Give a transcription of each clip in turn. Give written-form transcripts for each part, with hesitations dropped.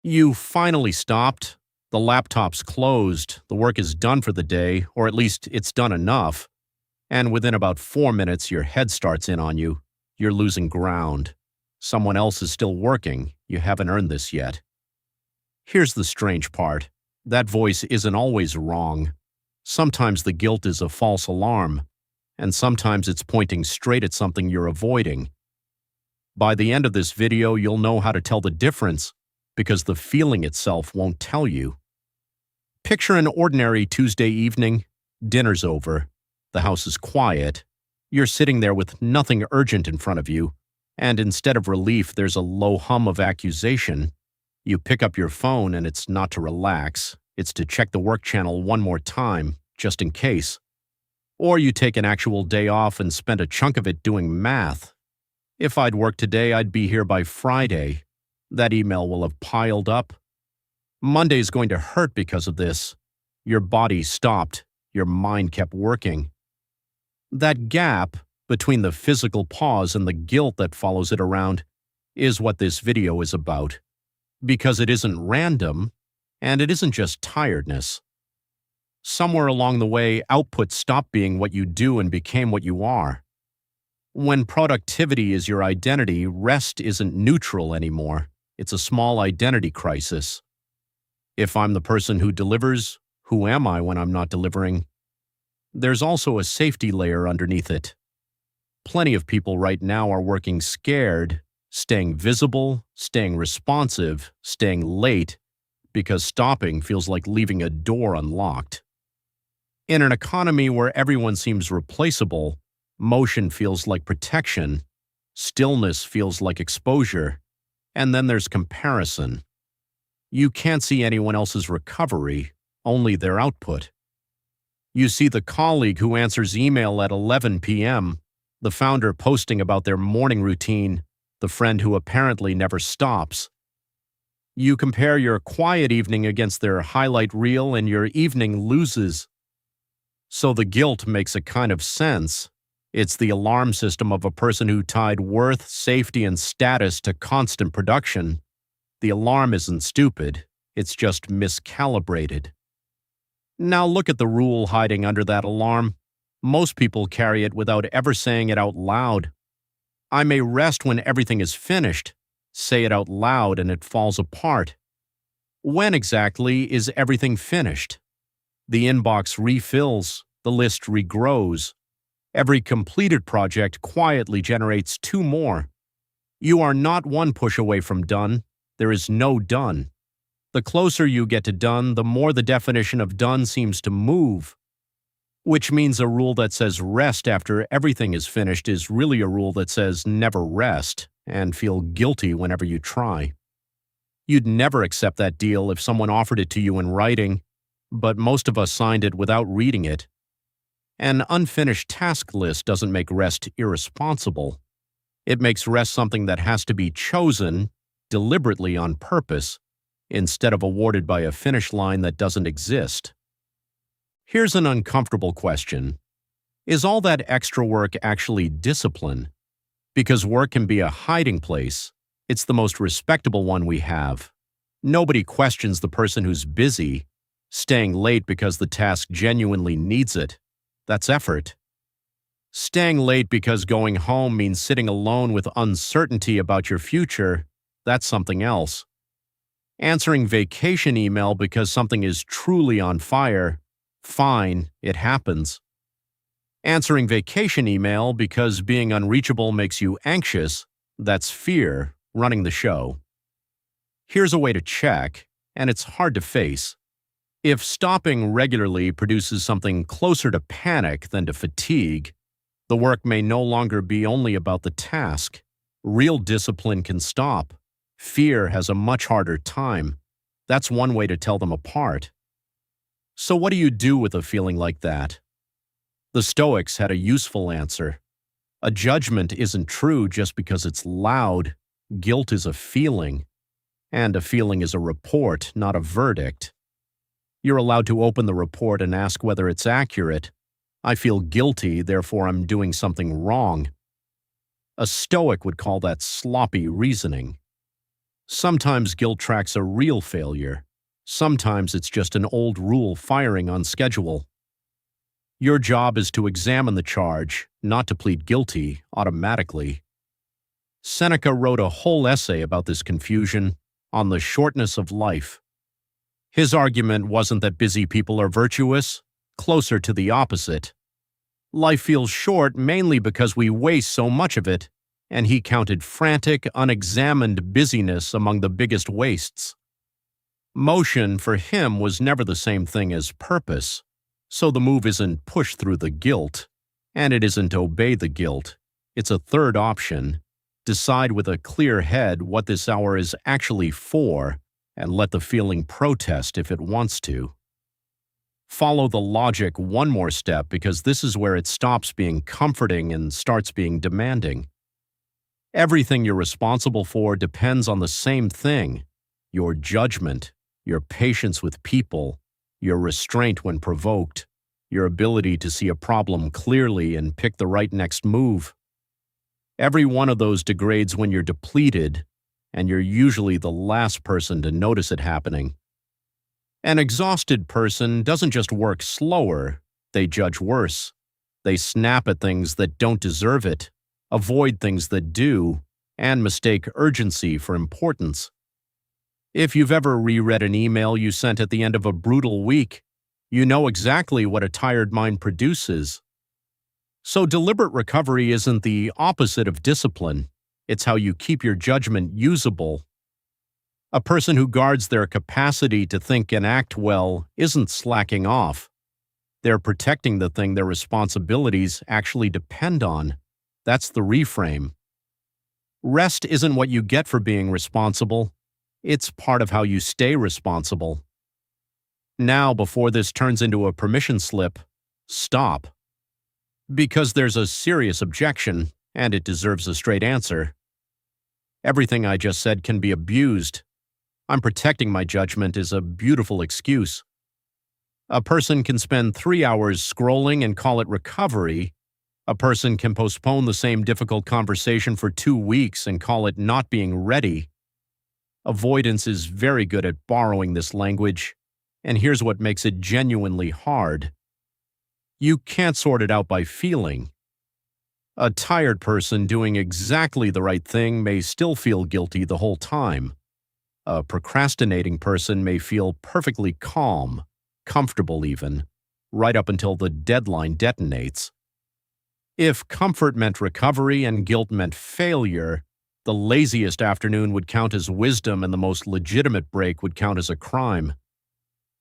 You finally stopped, the laptop's closed, the work is done for the day, or at least it's done enough, and within about 4 minutes your head starts in on you. You're losing ground. Someone else is still working. You haven't earned this yet. Here's the strange part. That voice isn't always wrong. Sometimes the guilt is a false alarm, and sometimes it's pointing straight at something you're avoiding. By the end of this video, you'll know how to tell the difference, because the feeling itself won't tell you. Picture an ordinary Tuesday evening. Dinner's over. The house is quiet. You're sitting there with nothing urgent in front of you, and instead of relief, there's a low hum of accusation. You pick up your phone, and it's not to relax. It's to check the work channel one more time, just in case. Or you take an actual day off and spend a chunk of it doing math. If I'd worked today, I'd be here by Friday. That email will have piled up. Monday's going to hurt because of this. Your body stopped. Your mind kept working. That gap between the physical pause and the guilt that follows it around is what this video is about. Because it isn't random, and it isn't just tiredness. Somewhere along the way, output stopped being what you do and became what you are. When productivity is your identity, rest isn't neutral anymore. It's a small identity crisis. If I'm the person who delivers, who am I when I'm not delivering? There's also a safety layer underneath it. Plenty of people right now are working scared, staying visible, staying responsive, staying late, because stopping feels like leaving a door unlocked. In an economy where everyone seems replaceable, motion feels like protection, stillness feels like exposure, and then there's comparison. You can't see anyone else's recovery, only their output. You see the colleague who answers email at 11 p.m., the founder posting about their morning routine, the friend who apparently never stops. You compare your quiet evening against their highlight reel and your evening loses. So the guilt makes a kind of sense. It's the alarm system of a person who tied worth, safety, and status to constant production. The alarm isn't stupid, it's just miscalibrated. Now look at the rule hiding under that alarm. Most people carry it without ever saying it out loud. I may rest when everything is finished. Say it out loud and it falls apart. When exactly is everything finished? The inbox refills, the list regrows. Every completed project quietly generates 2 more. You are not 1 push away from done. There is no done. The closer you get to done, the more the definition of done seems to move. Which means a rule that says rest after everything is finished is really a rule that says never rest and feel guilty whenever you try. You'd never accept that deal if someone offered it to you in writing, but most of us signed it without reading it. An unfinished task list doesn't make rest irresponsible. It makes rest something that has to be chosen, deliberately on purpose, instead of awarded by a finish line that doesn't exist. Here's an uncomfortable question. Is all that extra work actually discipline? Because work can be a hiding place, it's the most respectable one we have. Nobody questions the person who's busy, staying late because the task genuinely needs it. That's effort. Staying late because going home means sitting alone with uncertainty about your future, that's something else. Answering vacation email because something is truly on fire, fine, it happens. Answering vacation email because being unreachable makes you anxious, that's fear running the show. Here's a way to check, and it's hard to face. If stopping regularly produces something closer to panic than to fatigue, the work may no longer be only about the task. Real discipline can stop. Fear has a much harder time. That's one way to tell them apart. So what do you do with a feeling like that? The Stoics had a useful answer. A judgment isn't true just because it's loud. Guilt is a feeling. And a feeling is a report, not a verdict. You're allowed to open the report and ask whether it's accurate. I feel guilty, therefore I'm doing something wrong. A Stoic would call that sloppy reasoning. Sometimes guilt tracks a real failure. Sometimes it's just an old rule firing on schedule. Your job is to examine the charge, not to plead guilty automatically. Seneca wrote a whole essay about this confusion, on the shortness of life. His argument wasn't that busy people are virtuous, closer to the opposite. Life feels short mainly because we waste so much of it, and he counted frantic, unexamined busyness among the biggest wastes. Motion, for him, was never the same thing as purpose, so the move isn't push through the guilt, and it isn't obey the guilt. It's a third option. Decide with a clear head what this hour is actually for, and let the feeling protest if it wants to. Follow the logic one more step because this is where it stops being comforting and starts being demanding. Everything you're responsible for depends on the same thing: your judgment, your patience with people, your restraint when provoked, your ability to see a problem clearly and pick the right next move. Every one of those degrades when you're depleted, and you're usually the last person to notice it happening. An exhausted person doesn't just work slower, they judge worse. They snap at things that don't deserve it, avoid things that do, and mistake urgency for importance. If you've ever reread an email you sent at the end of a brutal week, you know exactly what a tired mind produces. So deliberate recovery isn't the opposite of discipline. It's how you keep your judgment usable. A person who guards their capacity to think and act well isn't slacking off. They're protecting the thing their responsibilities actually depend on. That's the reframe. Rest isn't what you get for being responsible. It's part of how you stay responsible. Now, before this turns into a permission slip, stop. Because there's a serious objection, and it deserves a straight answer. Everything I just said can be abused. I'm protecting my judgment is a beautiful excuse. A person can spend 3 hours scrolling and call it recovery. A person can postpone the same difficult conversation for 2 weeks and call it not being ready. Avoidance is very good at borrowing this language, and here's what makes it genuinely hard. You can't sort it out by feeling. A tired person doing exactly the right thing may still feel guilty the whole time. A procrastinating person may feel perfectly calm, comfortable even, right up until the deadline detonates. If comfort meant recovery and guilt meant failure, the laziest afternoon would count as wisdom and the most legitimate break would count as a crime.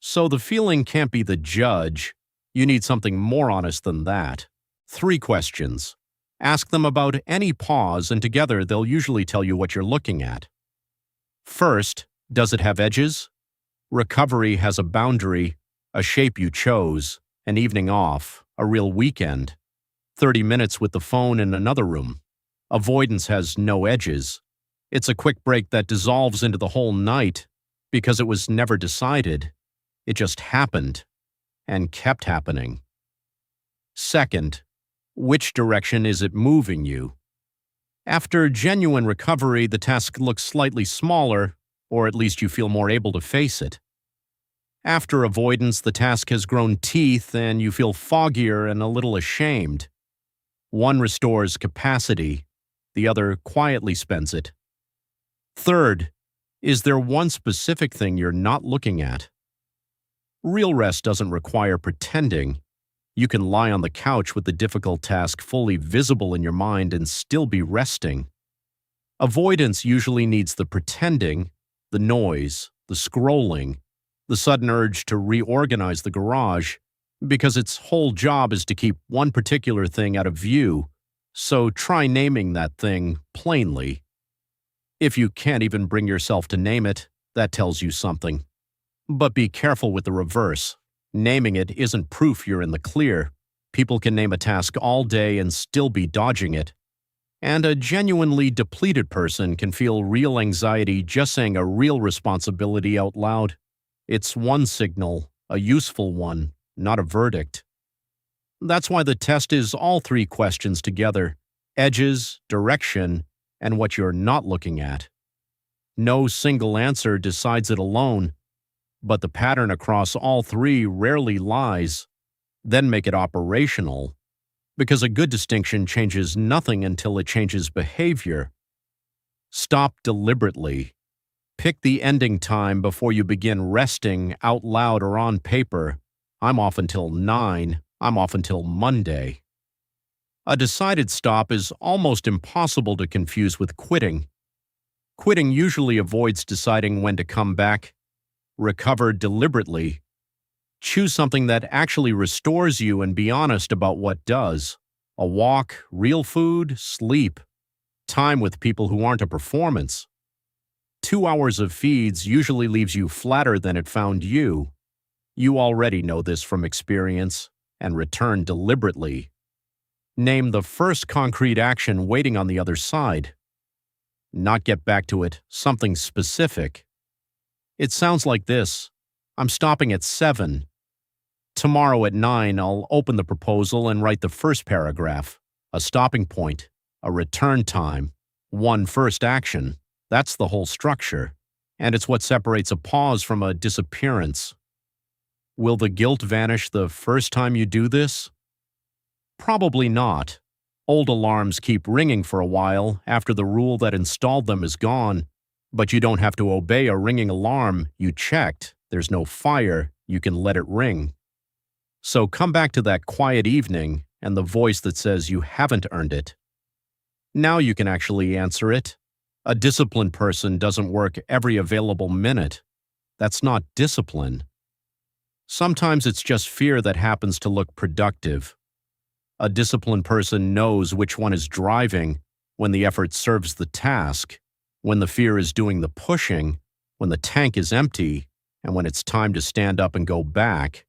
So the feeling can't be the judge. You need something more honest than that. 3 questions. Ask them about any pause, and together they'll usually tell you what you're looking at. First, does it have edges? Recovery has a boundary, a shape you chose, an evening off, a real weekend. 30 minutes with the phone in another room. Avoidance has no edges. It's a quick break that dissolves into the whole night because it was never decided. It just happened and kept happening. Second, which direction is it moving you? After genuine recovery, the task looks slightly smaller, or at least you feel more able to face it. After avoidance, the task has grown teeth and you feel foggier and a little ashamed. One restores capacity, the other quietly spends it. Third, is there one specific thing you're not looking at? Real rest doesn't require pretending. You can lie on the couch with the difficult task fully visible in your mind and still be resting. Avoidance usually needs the pretending, the noise, the scrolling, the sudden urge to reorganize the garage, because its whole job is to keep one particular thing out of view, so try naming that thing plainly. If you can't even bring yourself to name it, that tells you something. But be careful with the reverse. Naming it isn't proof you're in the clear. People can name a task all day and still be dodging it. And a genuinely depleted person can feel real anxiety just saying a real responsibility out loud. It's one signal, a useful one, not a verdict. That's why the test is all 3 questions together: edges, direction, and what you're not looking at. No single answer decides it alone, but the pattern across all three rarely lies. Then make it operational, because a good distinction changes nothing until it changes behavior. Stop deliberately. Pick the ending time before you begin resting out loud or on paper. I'm off until 9. I'm off until Monday. A decided stop is almost impossible to confuse with quitting. Quitting usually avoids deciding when to come back. Recover deliberately. Choose something that actually restores you and be honest about what does. A walk, real food, sleep. Time with people who aren't a performance. 2 hours of feeds usually leaves you flatter than it found you. You already know this from experience, and return deliberately. Name the first concrete action waiting on the other side. Not get back to it, something specific. It sounds like this. I'm stopping at 7. Tomorrow at 9, I'll open the proposal and write the first paragraph. A stopping point, a return time, one first action. That's the whole structure. And it's what separates a pause from a disappearance. Will the guilt vanish the first time you do this? Probably not. Old alarms keep ringing for a while after the rule that installed them is gone, but you don't have to obey a ringing alarm. You checked. There's no fire. You can let it ring. So come back to that quiet evening and the voice that says you haven't earned it. Now you can actually answer it. A disciplined person doesn't work every available minute. That's not discipline. Sometimes it's just fear that happens to look productive. A disciplined person knows which one is driving when the effort serves the task, when the fear is doing the pushing, when the tank is empty, and when it's time to stand up and go back.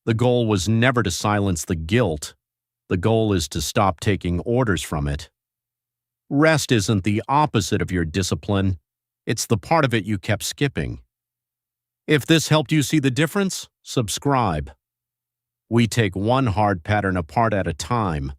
The goal was never to silence the guilt. The goal is to stop taking orders from it. Rest isn't the opposite of your discipline. It's the part of it you kept skipping. If this helped you see the difference, subscribe. We take one hard pattern apart at a time.